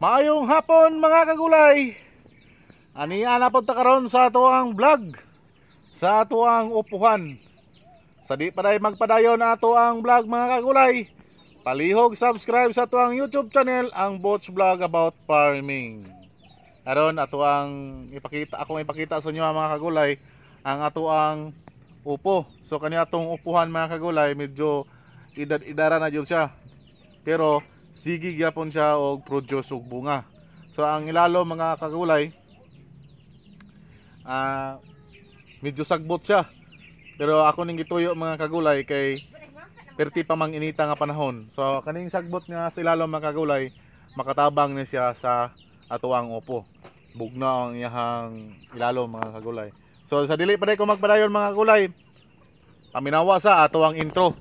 Maayong hapon mga kagulay. Ani ana pod ta karon sa atuang vlog sa atuang upuhan. Sa di pa day magpadayon ato ang vlog mga kagulay, palihog subscribe sa atuang YouTube channel, ang Bots Vlog about farming. Karon akong ipakita sa inyo mga kagulay ang atuang upo. So kani atong upuhan mga kagulay medyo idara na jud siya. Pero sige gyapon siya og produce og bunga. So ang ilalo mga kagulay medyo sagbot siya. Pero ako ning gituyo mga kagulay kay perti pa mang inita nga panahon. So kaning sagbot nga sa ilalo mga kagulay makatabang ni siya sa atuang upo. Bugna ang iyang ilalo mga kagulay. So sa dili pa day ko magpadayon mga kagulay, paminawa sa atuang intro.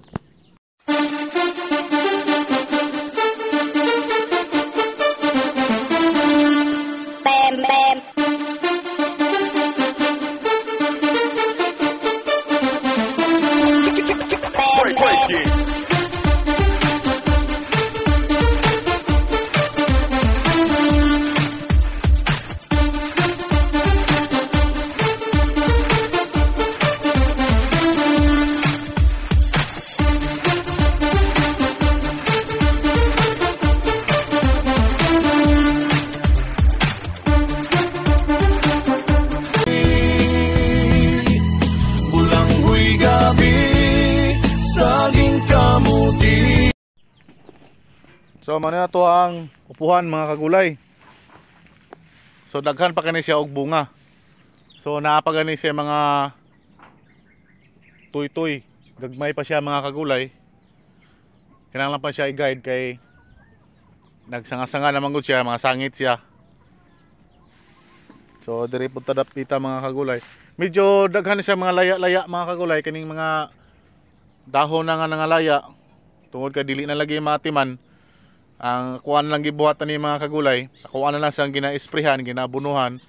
So mano to ang upuhan mga kagulay. So daghan pa kani siya og bunga. So naa pa gani siya mga tuy-tuy. Gagmay pa siya mga kagulay. Kinahanglan pa siya i-guide kay nagsanga-sanga naman gud siya, mga sangit siya. So diri pud ta dapita mga kagulay. Medyo daghan siya mga laya-laya mga kagulay, kining mga dahon na nga nangalaya. Tungod kay dili na lagi matiman. Ang kuan lang gibuhatan ni mga kagulay, kuan na lang siyang gina-sprayhan, ginabunuhan,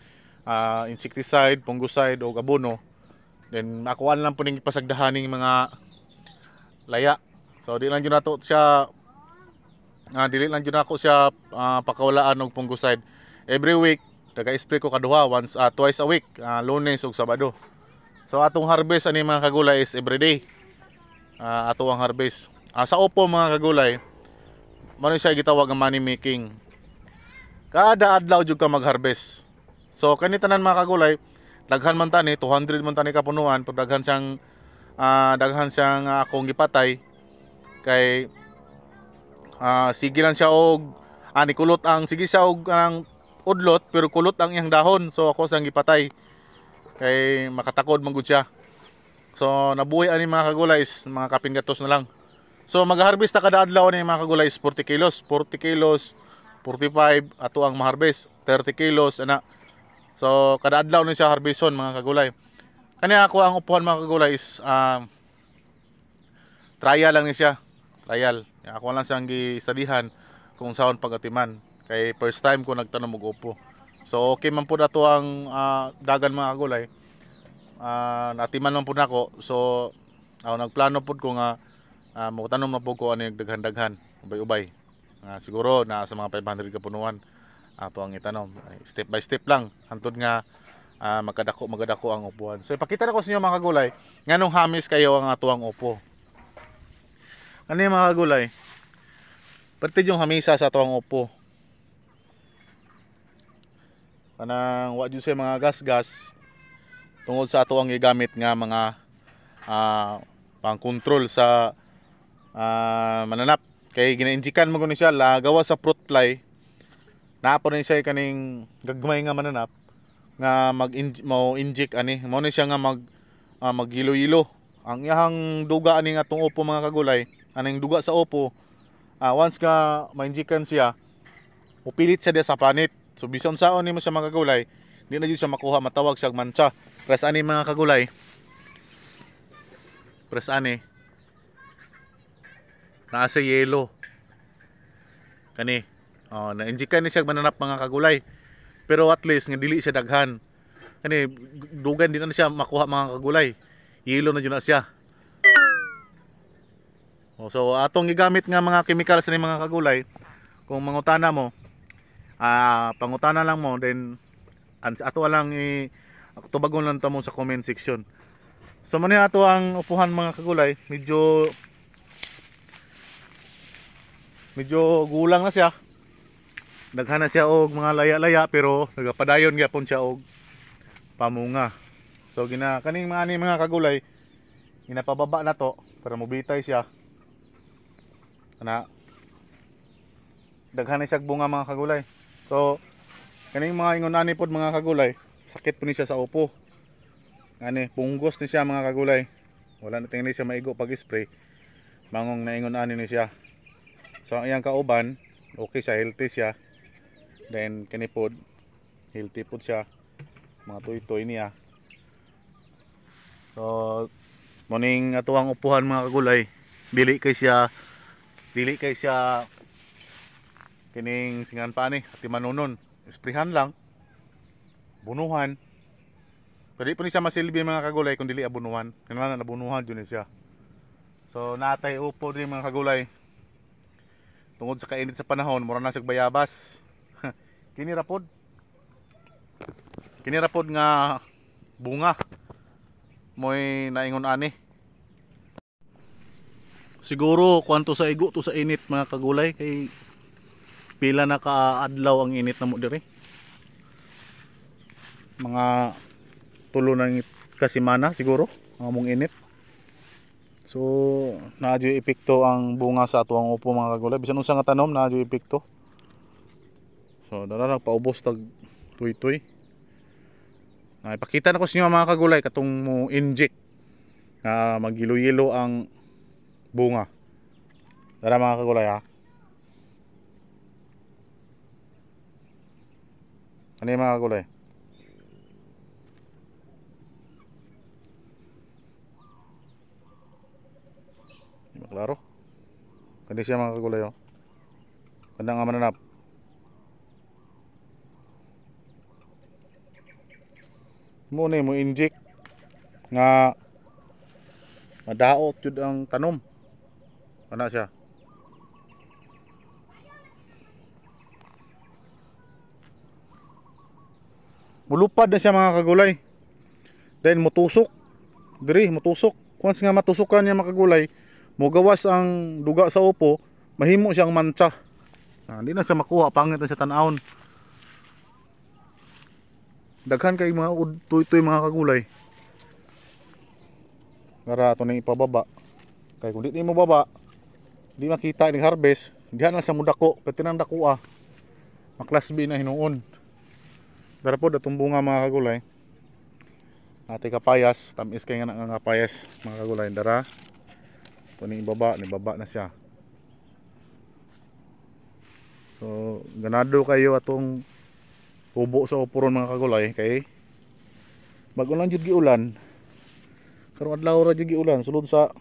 insecticide, fungicide o abono. Then akuan lang po ning pasagdahan ning mga laya. So di lang jud nato siya dili lang jud nako siya pakawalaan og fungicide. Every week taga-spray ko kaduha, twice a week, Lunes ug Sabado. So atong harvest ani mga kagulay is every day. Ato ang harvest. Sa upo mga kagulay, mano siya gitawag nga money making. Kada adlaw jud ka mag-harvest. So kani tanan mga kagulay, daghan man tani 200 man tani kapunuan, pag daghan siyang akong gipatay kay sige lang siya og kulot ang sige siya og ang udlot pero kulot ang iyang dahon. So ako sang gipatay kay makatakod man gud siya. So nabuhi ani mga kagulay is mga kapin gatos na lang. So mag-harvest ta kada adlaw ni mga kagulay is 40 kilos, 45 ato ang ma-harvest, 30 kilos ana. So kada adlaw ni siya harveston mga kagulay. Kani ako ang upuhan mga kagulay is trial lang ni siya. Trial. Ako lang siyang gisadihan kung saan pagatiman. Kay first time ko nagtanom og upo. So okay man pud ato ang dagan mga kagulay. Natiman man pud nako. So ako nagplano pud ko nga magtanom na po ko ano yung daghan-daghan, ubay-ubay. Siguro na sa mga 500 kapunuan ato ang itanom. Step by step lang hantod nga magadako ang upuan. So ipakita na ko sa inyo mga kagulay nganong hamis kayo ang ato ang upo. Ano yung mga kagulay? Perti yung hamisa sa ato ang upo. Kanang wa jud sa mga gas-gas tungod sa ato ang gigamit nga mga pang-control sa mananap. Kay gina-injikan mo ni siya gawa sa fruit fly. Naapon ni siya kaning gagmay nga mananap nga inject ani. Mao ni siya nga maghilo-hilo. Ang iyang duga ani nga tong upo mga kagulay, aning duga sa upo, once nga ma-injikan siya, upilit siya sa panit. So bisan saon nimo siya mga kagulay, di na jud siya makuha, matawag siya mancha. Press ani mga kagulay. Press ani. Nasa yellow. Kani. Na-injikan ni siya mananap mga kagulay. Pero at least nga dili siya daghan. Kani dugan din na siya makuha mga kagulay. Yellow na jud na siya. So atong gigamit nga mga chemicals ni mga kagulay, kung mangutana mo, pangutana lang mo, then ato lang tubagon lang ta mo sa comment section. So man ato ang upuhan mga kagulay, medyo gulang na siya. Daghan na siya og mga laya-laya, pero nagapadayon gyapon siya og pamunga. So kaning mga kagulay ginapababa na to para mobitay siya. Daghan na siya bunga mga kagulay. So kaning mga ingon ani pod mga kagulay, sakit po ni siya sa upo. Punggos ni siya mga kagulay. Wala na tingin siya maigo pag spray. Mangong naingon ani ni siya. So ang iyang kauban, okay siya, healthy siya. Then kani pod healthy pod siya. Mga toy-toy niya. So morning atuang upuhan mga kagulay, dili kay siya kining singan pa ni ati manunon. Sprayhan lang, bunuhan. Pero di po ni siya masilbi mga kagulay kung dili abunuhan. Kailangan nabunuhan dyan siya. So natay upo din mga kagulay. Tungod sa kainit sa panahon, mura na siya bayabas. Kini rapod nga bunga moy naingon ani. Siguro kwanto sa igo to sa init mga kagulay, kay pila na kaadlaw ang init na mo diri. Mga tulo ng kasimana siguro ang among init. So naadyo epekto ang bunga sa atuang upo mga kagulay, bisan unsa nga tanom naadyo epekto. So dara paubos tag tuy-tuy. Ipakita na ko sa inyo mga kagulay katong mo inject na magilo-yelo ang bunga. Dara mga kagulay ha. Ano mga kagulay? Klaro. Kani siya mga kagulay oh. Kanda nga mananap. Mo ni mo inject nga madaot jud ang tanom. Ana siya. Mulupad na siya mga kagulay. Then mutusok. Diri mutusok. Once nga matusukan niya mga kagulay, mugawas ang duga sa upo, mahimo siyang mantsa. Hindi na siya makuha, pangit na siya tanawon. Daghan kay mga tuy-tuy mga kagulay. Para ito na ipababa. Kaya kung di mo baba, di makita yung harvest, dihan na siya mudako, katinang dako maklas B na hinuon. Dara po datong bunga mga kagulay. Ate kapayas, tamis kay nga kapayas mga kagulay. Dara ito ni ibaba na siya. So ganado kayo atong ubo sa upuron mga kagulay, kay bago lang jud giulan. Karong adlaw ra jud giulan sulod sa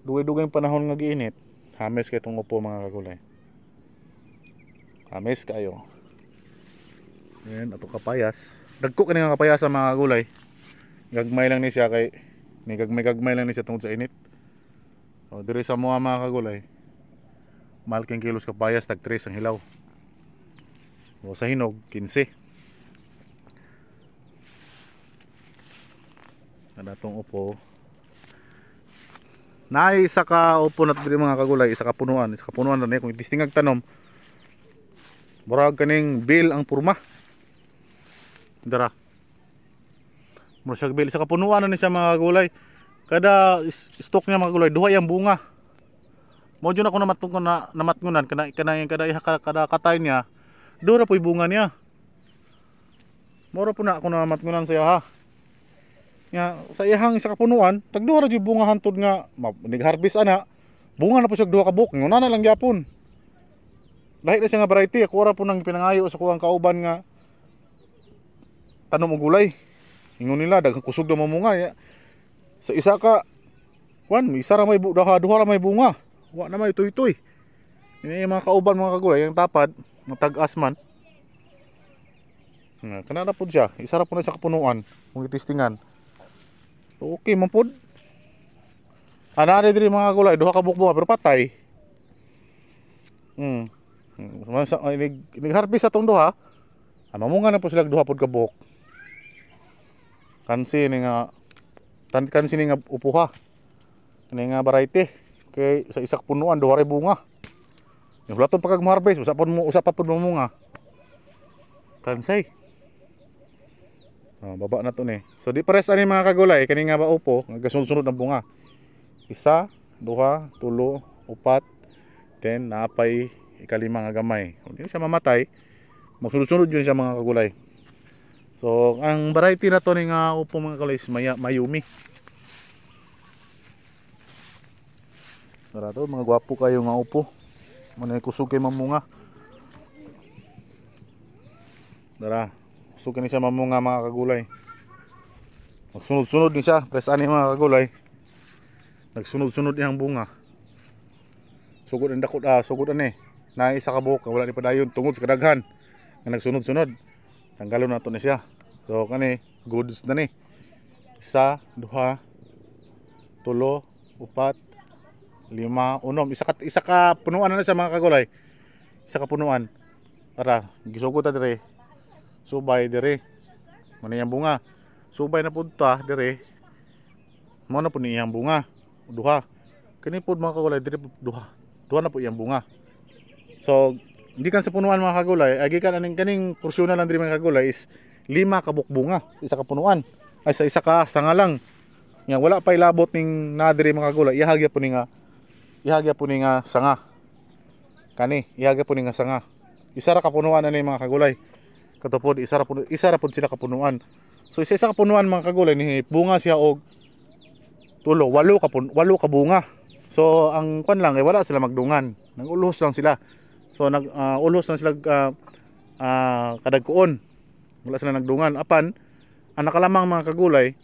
dugay-dugay panahon nga giinit. Hames kay tong upo mga kagulay. Hames kayo. Yan ato kapayas. Dagko kani nga kapayas sa mga kagulay. Gagmay lang ni siya kay gagmay lang ni siya tungod sa init. So diri sa mga kagulay, mahal king kilos kapayas tag 3 ang hilaw. O sa hinog 15. Kada tong upo. Naay isa ka upo na diri mga kagulay, isa ka punuan na ni kung itistingag tanom. Murag kaning bil ang purma. Dara. Murag siya bil, isa ka punuan na ni siya mga kagulay. Kada stock niya mga kagulay, duha yang bunga. Mo jud ako namatngunan kada katay niya. Dura po'y bunga niya. Mura po na ako namatngunan sa iya ha. Nga sa iyahang isa ka punuan, tagduha ra jud bunga hantod nga nag-harvest ana. Bunga na po siya duha ka buok, nguna na lang gyapon. Lahi na siya nga variety, ako ra po nang pinangayo sa kuwang kauban nga tanom og gulay. Ingon nila daghang kusog na mamunga. Sa isa ka isa ra may duha ra may bunga. Wa na may tuy-tuy. Ini mga kauban mga kagulay, yung tapad, matag-as man. Kanara po siya, isa ra po na sa kapunuan, kung itistingan. So, okay man po. Ana diri mga kagulay, duha ka bukbuka pero patay. Nag-harvest atong duha. Mamunga na po sila duha pod ka buok. Kansi ni nga kansi ni nga upuha. Ni nga variety. Kay sa isak punuan duha ray bunga. Yung platon pagkag harvest usa pa pod mamunga. Kansay. Baba na to ni. So di pares ani mga kagulay kani nga ba upo nga sunod-sunod ang bunga. Isa, duha, tulo, upat, then napay ikalima nga gamay. Kung di siya mamatay, magsunod-sunod yun siya mga kagulay. So ang variety na to ni nga upo mga kagulay is Mayumi. Tara to mga gwapo kayo nga upo. Manay kusog kay mamunga. Tara, kusog ni siya mamunga mga kagulay. Magsunod-sunod ni siya, press ani mga kagulay. Nagsunod-sunod niyang bunga. Sugod ang dakot sugod ani. Na isa ka buhok wala ni padayon tungod sa kadaghan. Nga nagsunod-sunod. Tanggalon nato ni siya. So kani goods na ni. Isa, duha, tulo, upat, lima, unom. Isa ka punuan na siya mga kagulay. Isa ka punuan. Tara, gisugod ta dire. Subay dire. Mano yang bunga. Subay na pud ta dire. Mao na pud ni iyang bunga. Duha. Kani pud mga kagulay dire duha. Duha na po iyang bunga. So, hindi kan sa punuan mga kagulay, agi kan aning kaning porsyon lang dire mga kagulay is 5 ka bunga sa isa ka punuan. Ay sa isa ka sanga lang. Yang wala pa ilabot ning na dire mga kagulay, ihagya po ni nga sanga. Kani, ihagya po ni nga sanga. Isa ra ka punuan ani mga kagulay. Katupod isa ra pud sila ka punuan. So isa ka punuan mga kagulay ni bunga siya og tulo, 8 ka bunga. So ang kwan lang wala sila magdungan. Nag-ulos lang sila. So ulos lang sila kadagkuon. Wala sila nagdungan. Apan ang nakalamang mga kagulay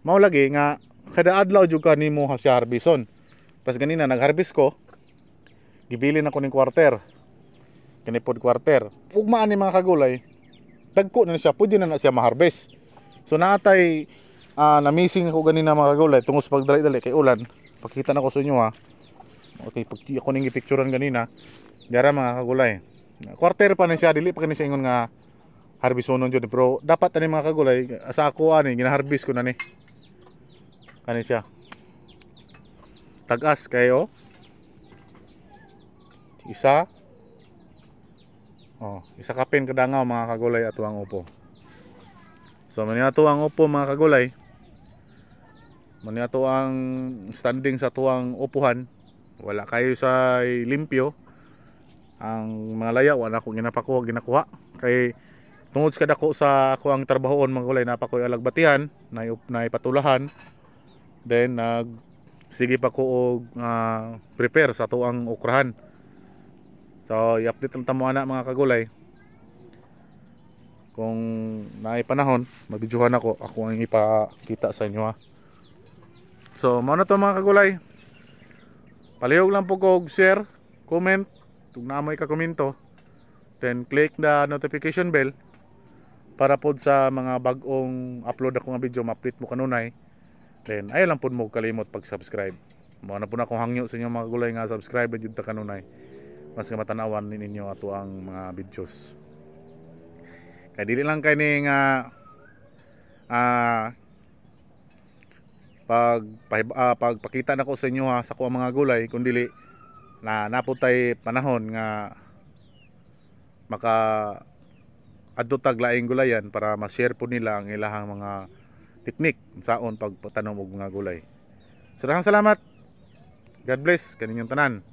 mao lagi nga kada adlaw jud ka nimo siya harbison. Pas ganina nag-harvest ko. Gibili na ko ning quarter. Kani pod quarter. Ugmaan ni mga kagulay. Dagko na siya, pwede na siya ma-harvest. So naatay na-missing ako ganina mga kagulay tungod sa pagdali-dali kay ulan. Pakita na ko sa inyo ha. Okay, pag ako ning i-picturean ganina, dara mga kagulay. Quarter pa na siya, dili pa kani siya ingon nga harbisonon jud, pero dapat ani mga kagulay sa ako ani gina-harvest ko na ni. Kani siya. Tagas kayo. Isa. Isa ka pin kadangaw mga kagulay ato ang upo. So man ato ang upo mga kagulay. Man ato ang standing sa tuang upuhan. Wala kayo sa limpyo. Ang mga laya wala ko ginakuha kay tungod sa kadako sa ako ang trabahoon mga kagulay napakoy alagbatihan na ipatulahan. Then sige pa ko og prepare sa tuang ukrahan. So i-update lang tamo ana mga kagulay. Kung naay panahon, mag-videohan ako ang ipakita sa inyo ha. So mao na to mga kagulay. Palihog lang po ko share, comment, kung naamoy ka komento. Then click the notification bell para pod sa mga bag-ong upload ako nga video ma-update mo kanunay. Then ay lang pod mo kalimot pag-subscribe. Mao na po na akong hangyo sa inyo mga kagulay nga subscribe na jud ta kanunay. Mas nga matanawan ninyo ato ang mga videos. Kaya dili lang kay ni nga pagpakita na ko sa inyo ha, sa kuha mga gulay, kundi na naputay panahon nga maka adto tag laing gulayan para ma-share po nila ang ilahang mga teknik saon pagpatanom og mga gulay. So daghang salamat. God bless kaninyong tanan.